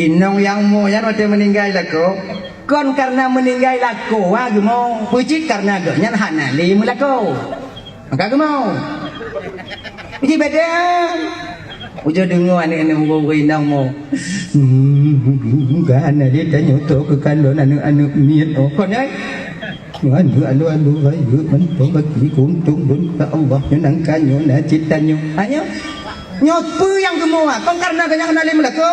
Inong yang mo yan waktu meninggal lako. Kon karena meninggal lako, mau puji karena gaknya hanali mulako. Maka mau. Puji badan. Ujo dengar anak-anak mau inong mo. Gak ada dia tanya tu ke kalau anak-anak niat kon ay. Anu bayu mentok bagi kuntung bun Allah nangkanyo na citanyo. Ayo. Nyopu yang gemuk, kon karena gaknya hanali mulako.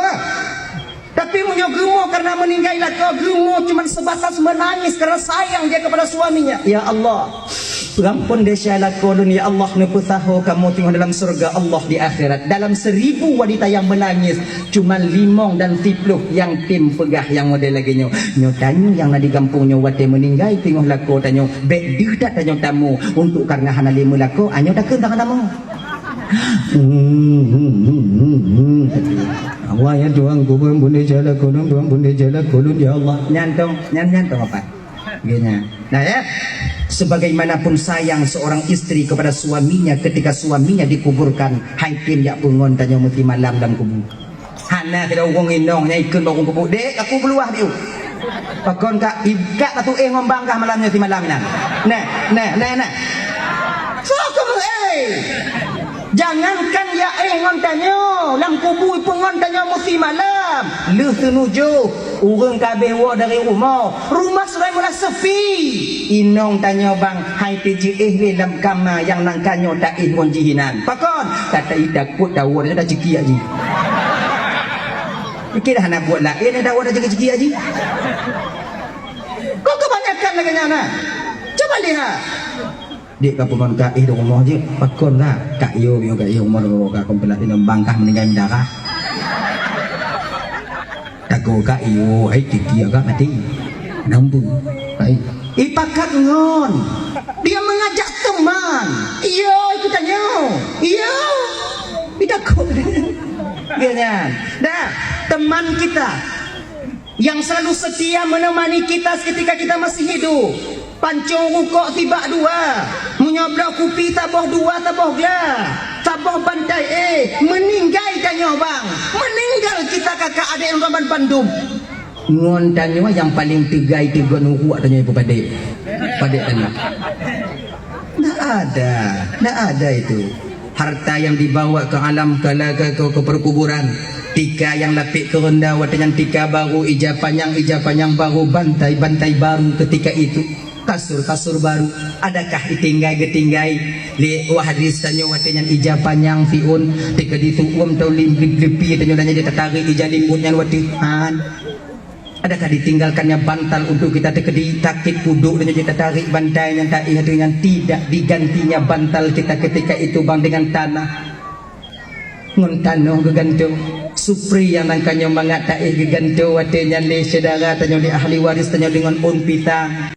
Tapi punya gemo karena meninggal lako, gemo cuma sebatas menangis karena sayang dia kepada suaminya. Ya Allah, ampun desa lako dunia Allah neputaho kamu tinggal dalam surga Allah di akhirat. Dalam 1000 wanita yang menangis, cuma 5 dan 10 yang tim pegah yang model lagi nyo. Nyo tanyo yang di kampungnya wate meninggal tinggal lako tanyo. Bek dah tanyo tamu untuk karena hanali mulako, anyo dah kentang tamu. Allah ya Tuhan kubur bunda jala kulun Tuhan bunda jala kulun ya Allah nyantong apa gini. Nah ya, sebagaimanapun sayang seorang istri kepada suaminya ketika suaminya dikuburkan, haikin ya pungon tanya muti malam dalam kubur. Hana tidak wong indong nyai ikut bangun kubur dek aku beluah dia. Pakon kak ibkat atau ngombangkah malamnya di malamnya. Nah. So kamu jangankan ya ngontanyo lam kubur pun ngontanyo musim malam leuh tenuju urang kabeh wa dari rumah sudah mula sepi inong tanyo bang hai piji le lam kama yang nangkanyo tak ngon jihinan pakon kata idakut dawa dah ceki aji pikir dah nak buat lain dawa dah ceki aji kok kebanyakan lagi nyana coba lihat dia kapuman kak di rumah je pakon lah kak yo umur kak kompelat ini bangkah meninggal darah tago kak yo ai kiki agak mati nampun ai ipakat ngon dia mengajak teman iyo ikut tanya iyo tidak kok dia dah teman kita yang selalu setia menemani kita ketika kita masih hidup. Pancung rukuk tiba 2 menyabrak kupi taboh 2 taboh gla taboh bantai meninggal kanyo bang meninggal kita kakak adik yang ramban bandung ngon tanyo yang paling tegai tegon uhuak tanyo ibu padik tanyo tak ada itu harta yang dibawa ke alam ke perkuburan tika yang lapik ke rendah watanya tika baru ija panjang baru bantai baru ketika itu kasur baru adakah ditinggai li wahadis tanyo watenya ija panjang fiun tika dituum tau limpi tanyo nanya dia tertarik ija limbutnya watihan adakah ditinggalkannya bantal untuk kita tekedi takit kuduk dan dia tertarik bantai yang tak dengan tidak digantinya bantal kita ketika itu bang dengan tanah ngontano geganto supri yang nangkanyo mangat tak geganto watenya le saudara tanyo di ahli waris tanyo dengan un pitang